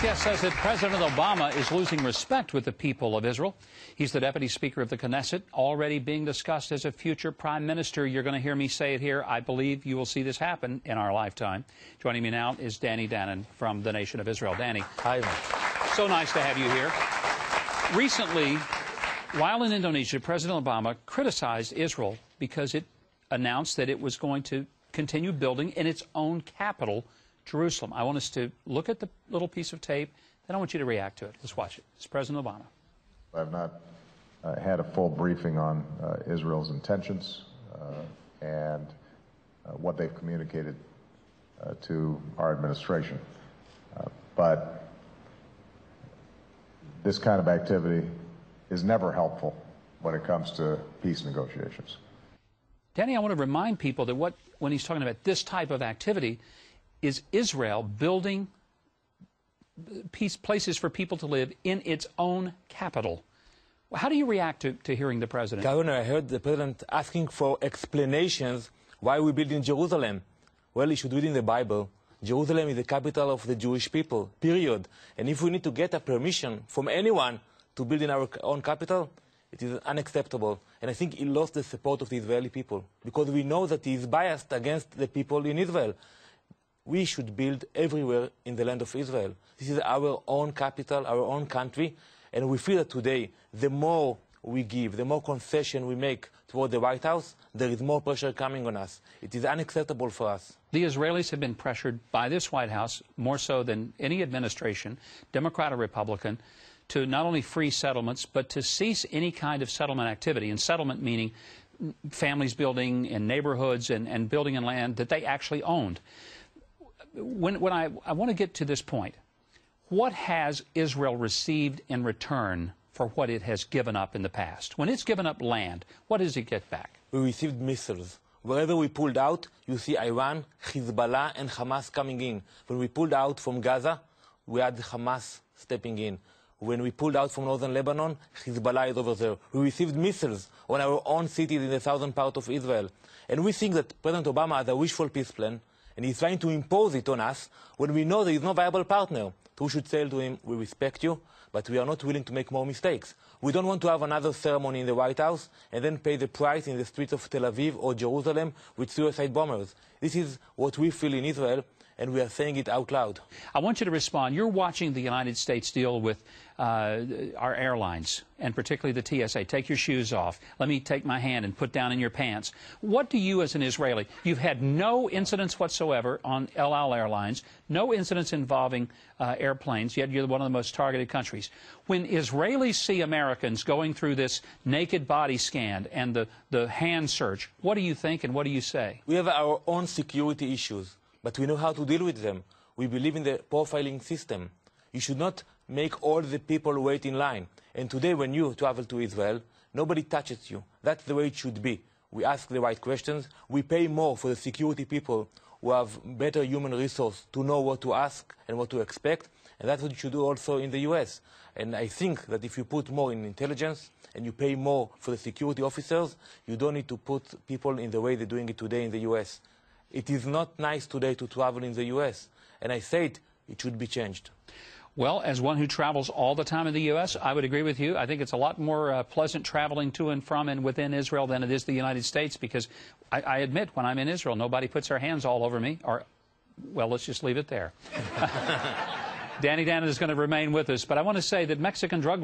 next guest says that President Obama is losing respect with the people of Israel. He's the deputy speaker of the Knesset, already being discussed as a future prime minister. You're going to hear me say it here. I believe you will see this happen in our lifetime. Joining me now is Danon from the Nation of Israel. Danny. Hi. So nice to have you here. Recently, while in Indonesia, President Obama criticized Israel because it announced that it was going to continue building in its own capital, Jerusalem. I want us to look at the little piece of tape, then I want you to react to it. Let's watch it. It's President Obama. I've not had a full briefing on Israel's intentions and what they've communicated to our administration. But this kind of activity is never helpful when it comes to peace negotiations. Danny, I want to remind people that when he's talking about this type of activity, is Israel building places for people to live in its own capital. How do you react to hearing the president? Governor, I heard the president asking for explanations why we build in Jerusalem. Well, he should read in the Bible. Jerusalem is the capital of the Jewish people, period. And if we need to get a permission from anyone to build in our own capital, it is unacceptable. And I think he lost the support of the Israeli people because we know that he is biased against the people in Israel. We should build everywhere in the land of Israel. This is our own capital, our own country, and we feel that today, the more we give, the more concession we make toward the White House, there is more pressure coming on us. It is unacceptable for us. The Israelis have been pressured by this White House, more so than any administration, Democrat or Republican, to not only free settlements, but to cease any kind of settlement activity. And settlement meaning families building in neighborhoods and building in land that they actually owned. I want to get to this point. What has Israel received in return for what it has given up in the past? When it's given up land, what does it get back? We received missiles. Wherever we pulled out, you see Iran, Hezbollah, and Hamas coming in. When we pulled out from Gaza, we had Hamas stepping in. When we pulled out from northern Lebanon, Hezbollah is over there. We received missiles on our own cities in the southern part of Israel. And we think that President Obama has a wishful peace plan, and he's trying to impose it on us when we know there is no viable partner. So we should say to him, we respect you, but we are not willing to make more mistakes. We don't want to have another ceremony in the White House and then pay the price in the streets of Tel Aviv or Jerusalem with suicide bombers. This is what we feel in Israel, and we are saying it out loud. I want you to respond. You're watching the United States deal with our airlines, and particularly the TSA. Take your shoes off. Let me take my hand and put down in your pants. What do you, as an Israeli, you've had no incidents whatsoever on El Al Airlines, no incidents involving airplanes, yet you're one of the most targeted countries. When Israelis see Americans going through this naked body scan and the hand search, what do you think and what do you say? We have our own security issues, but we know how to deal with them. We believe in the profiling system. You should not make all the people wait in line. And today, when you travel to Israel, nobody touches you. That's the way it should be. We ask the right questions. We pay more for the security people who have better human resource to know what to ask and what to expect. And that's what you should do also in the U.S. And I think that if you put more in intelligence and you pay more for the security officers, you don't need to put people in the way they're doing it today in the U.S. It is not nice today to travel in the U.S. And I said it should be changed. Well, as one who travels all the time in the U.S., I would agree with you. I think it's a lot more pleasant traveling to and from and within Israel than it is the United States, because I admit, when I'm in Israel, nobody puts their hands all over me, or, well, let's just leave it there. Danon is going to remain with us, but I want to say that Mexican drug